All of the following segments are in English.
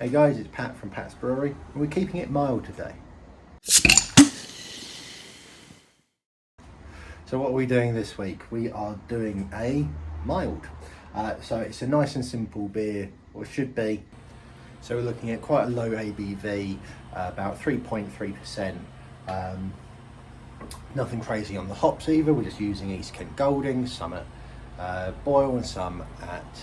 Hey guys, it's Pat from Pat's Brewery, and we're keeping it mild today. So what are we doing this week? We are doing a mild. So it's a nice and simple beer, or should be. So we're looking at quite a low ABV, about 3.3%. Nothing crazy on the hops either. We're just using East Kent Goldings, some at boil and some at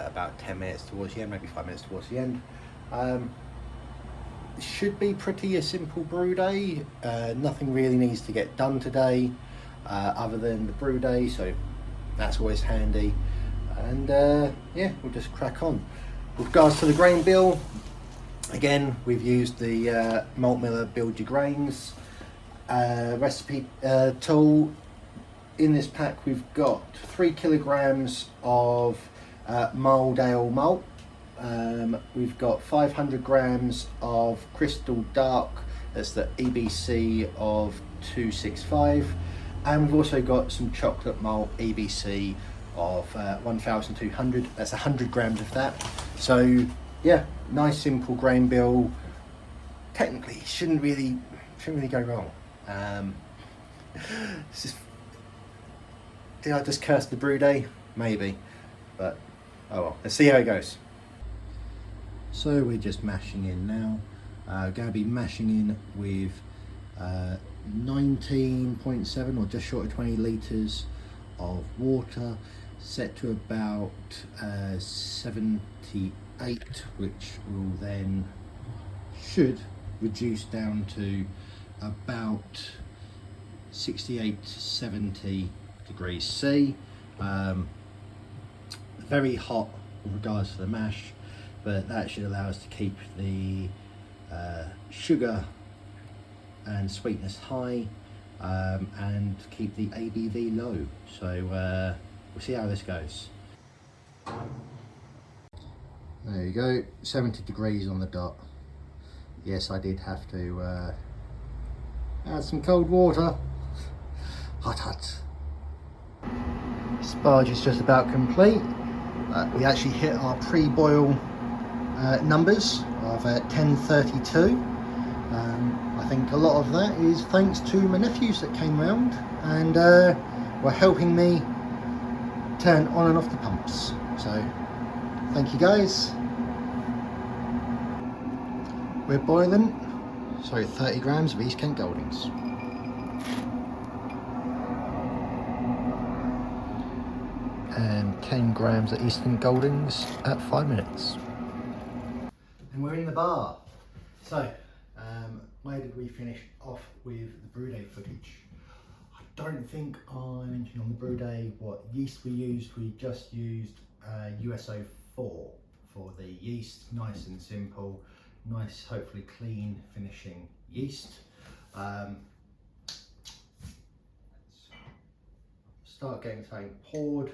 about 10 minutes towards the end, maybe 5 minutes towards the end. It should be pretty a simple brew day. Nothing really needs to get done today other than the brew day, so that's always handy. And yeah, we'll just crack on. With regards to the grain bill, again, we've used the Malt Miller Build Your Grains recipe tool. In this pack we've got 3 kilograms of mild ale malt. We've got 500 grams of Crystal Dark, that's the EBC of 265, and we've also got some chocolate malt EBC of 1200, that's 100 grams of that. So yeah, nice simple grain bill. Technically shouldn't really go wrong. Did I just curse the brew day? Maybe, but oh well, let's see how it goes. So we're just mashing in now. Going to be mashing in with 19.7 or just short of 20 litres of water, set to about 78, which will then should reduce down to about 68 to 70 degrees C. Very hot with regards to the mash, but that should allow us to keep the sugar and sweetness high, and keep the ABV low. So we'll see how this goes. There you go, 70 degrees on the dot. Yes, I did have to add some cold water. Hot. Sparge is just about complete. We actually hit our pre-boil numbers of 1032. I think a lot of that is thanks to my nephews that came round and were helping me turn on and off the pumps. So thank you guys. We're boiling, so 30 grams of East Kent Goldings. And 10 grams of Eastern Goldings at 5 minutes. And we're in the bar. So, where did we finish off with the brew day footage? I don't think I mentioned on the brew day what yeast we used. We just used USO4 for the yeast. Nice and simple, nice, hopefully clean finishing yeast. Start getting something poured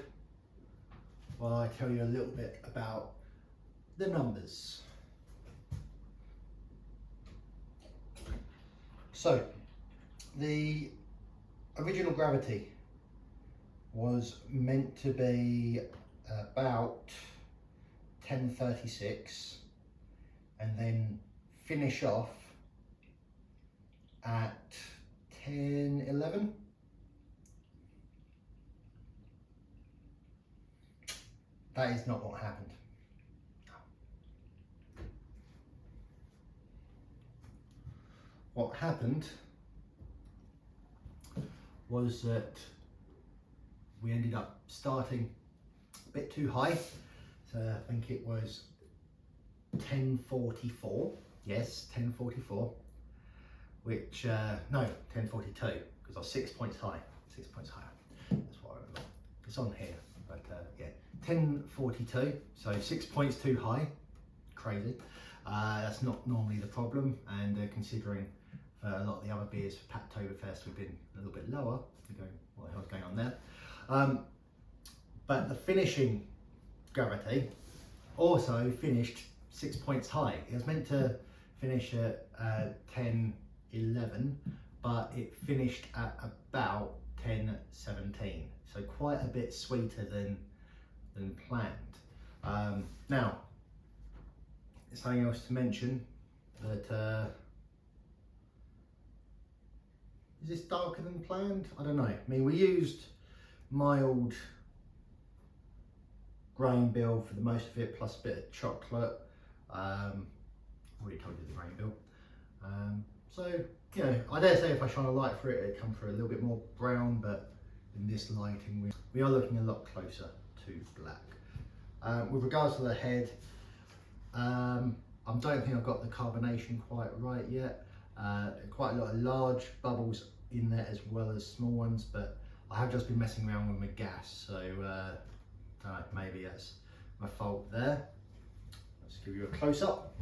while I tell you a little bit about the numbers. So, the original gravity was meant to be about 1036 and then finish off at 1011. That is not what happened. What happened was that we ended up starting a bit too high. So I think it was 1044. Yes, 1044. Which, no, 1042, because I was 6 points high. 6 points higher. That's what I remember. It's on here, but yeah. 1042, so 6 points too high. Crazy. That's not normally the problem, and considering for a lot of the other beers for Pattoberfest we've been a little bit lower, you're going, what the hell's going on there? But the finishing gravity also finished 6 points high. It was meant to finish at 1011, but it finished at about 1017, so quite a bit sweeter than planned. Now, something else to mention, that is this darker than planned? I don't know. I mean, we used mild grain bill for the most of it, plus a bit of chocolate. I've already told you the grain bill. So, you know, I dare say if I shine a light through it, it'd come through a little bit more brown, but in this lighting, we are looking a lot closer to black. With regards to the head, I don't think I've got the carbonation quite right yet. Quite a lot of large bubbles in there as well as small ones, but I have just been messing around with my gas, so don't know, maybe that's my fault there. Let's give you a close-up.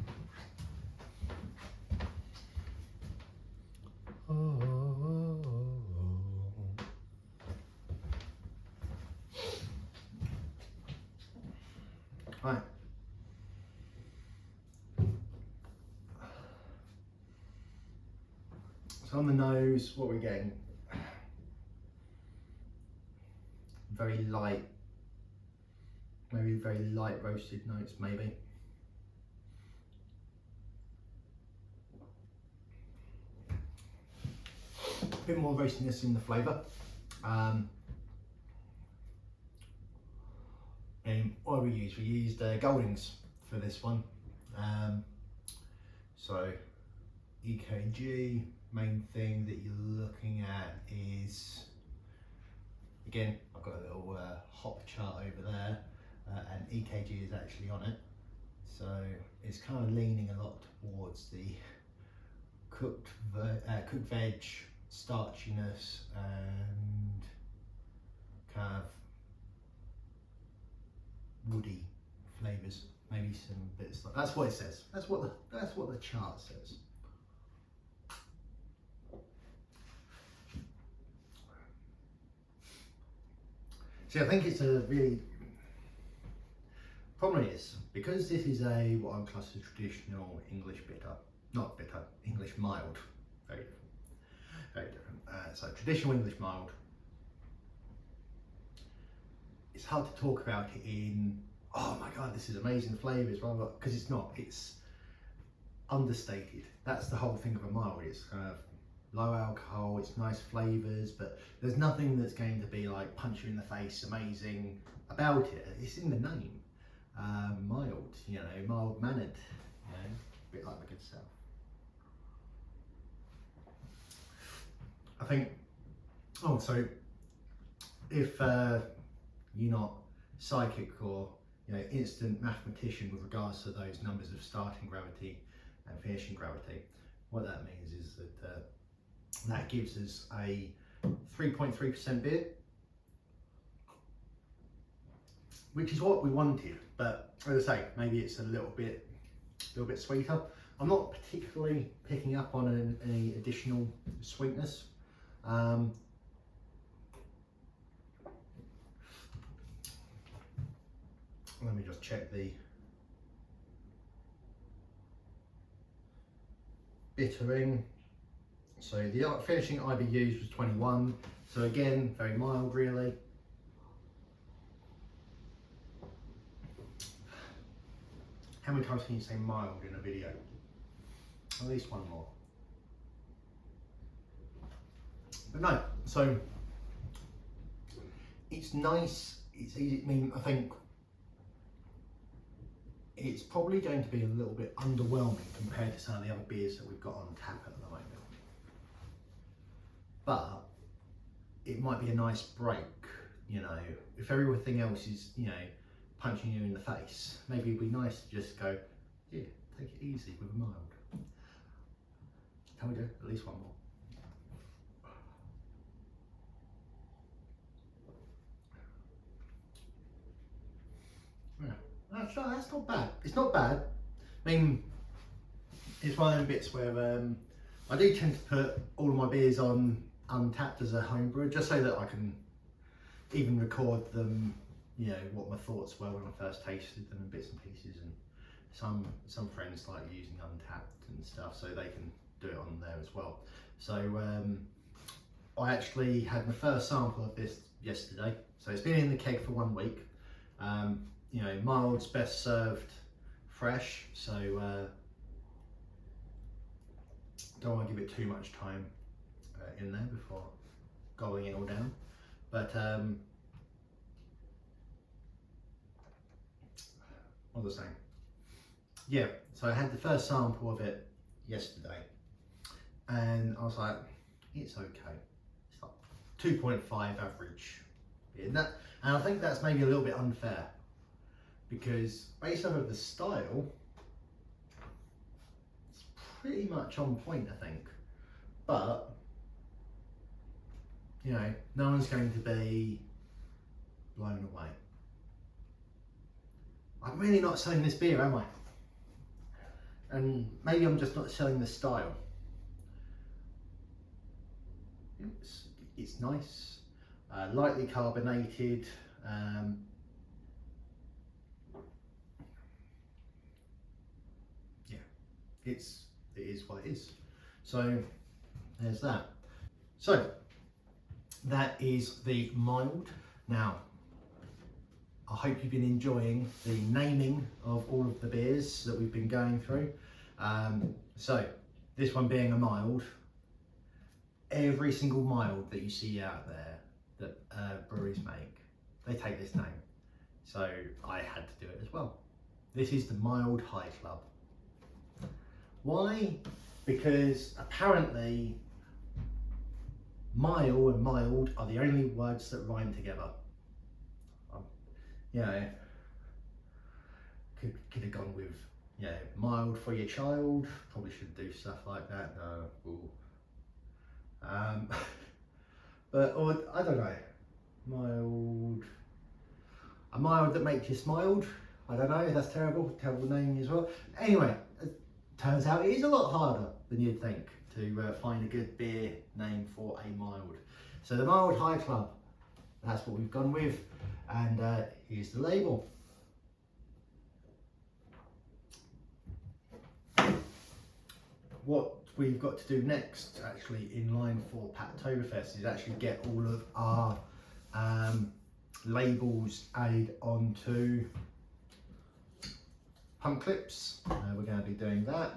Right. So on the nose, what we're getting, very light, maybe very light roasted notes, maybe. A bit more roastiness in the flavour. And what we used Goldings for this one. So EKG, main thing that you're looking at is, again, I've got a little hop chart over there, and EKG is actually on it. So it's kind of leaning a lot towards the cooked veg, starchiness, and kind of woody flavours. Maybe some bits like that's what it says. That's what the chart says. See, I think it's a really, problem is, because this is what I would class as traditional English bitter, not bitter, English mild, very different, very different. So traditional English mild, it's hard to talk about it in, oh my God, this is amazing flavours, because it's not, it's understated. That's the whole thing of a mild, it's kind of low alcohol, it's nice flavours, but there's nothing that's going to be like punch you in the face, amazing about it. It's in the name. Mild, you know, mild mannered, you know, a bit like the good stuff. I think, oh, so if you're not psychic or, you know, instant mathematician with regards to those numbers of starting gravity and finishing gravity, what that means is that that gives us a 3.3% beer, which is what we wanted. But as I say, maybe it's a little bit sweeter. I'm not particularly picking up on any additional sweetness. Let me just check the bittering. So the finishing IBUs was 21. So again, very mild really. How many times can you say mild in a video? At least one more. But no, so it's nice, it's easy. I mean, I think it's probably going to be a little bit underwhelming compared to some of the other beers that we've got on tap at the moment. But it might be a nice break, you know, if everything else is, you know, punching you in the face. Maybe it'd be nice to just go, yeah, take it easy with a mild. Can we do at least one more? Yeah, that's not bad. It's not bad. I mean, it's one of them bits where I do tend to put all of my beers on untapped as a homebrew, just so that I can even record them, you know, what my thoughts were when I first tasted them in bits and pieces. And some friends like using untapped and stuff, so they can do it on there as well. So I actually had my first sample of this yesterday, so it's been in the keg for 1 week. You know, mild's best served fresh, so don't want to give it too much time in there before going it all down. But what was I saying? Yeah, so I had the first sample of it yesterday, and I was like, it's okay. It's like 2.5 average. And I think that's maybe a little bit unfair, because based off of the style, it's pretty much on point, I think. But, you know, no one's going to be blown away. I'm really not selling this beer, am I? And maybe I'm just not selling the style. It's nice, lightly carbonated. Yeah, it is what it is. So there's that. So that is the mild. Now, I hope you've been enjoying the naming of all of the beers that we've been going through. So this one being a mild, every single mild that you see out there that breweries make, they take this name. So I had to do it as well. This is the Mild High Club. Why? Because apparently mile and mild are the only words that rhyme together. You know, could have gone with, you know, mild for your child. Probably should do stuff like that. No, but or I don't know, mild. A mild that makes you smiled. I don't know. That's terrible naming as well. Anyway, it turns out it is a lot harder than you'd think to find a good beer name for a mild. So the Mild High Club. That's what we've gone with, and here's the label. What we've got to do next, actually, in line for Packtoberfest, is actually get all of our labels added onto pump clips. We're going to be doing that.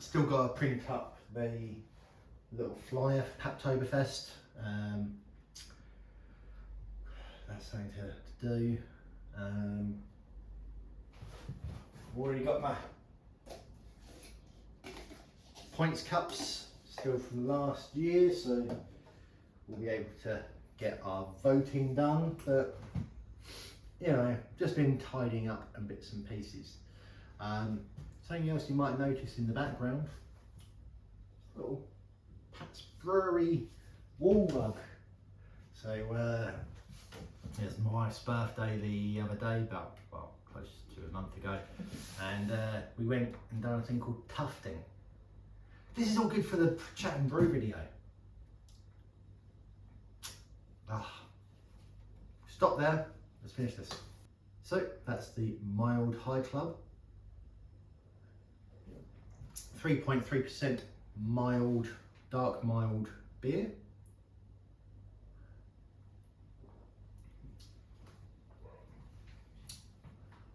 Still got to print up the little flyer for Packtoberfest. That's something to do. I've already got my points cups still from last year, so we'll be able to get our voting done. But you know, just been tidying up and bits and pieces. Something else you might notice in the background, little Pat's Brewery wall rug. So it was my wife's birthday the other day, about, well, close to a month ago, and we went and done a thing called tufting. This is all good for the chat and brew video. Stop there, let's finish this. So that's the Mild High Club. 3.3% mild, dark mild beer.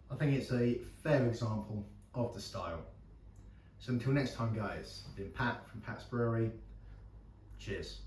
I think it's a fair example of the style. So until next time, guys, I've been Pat from Pat's Brewery. Cheers.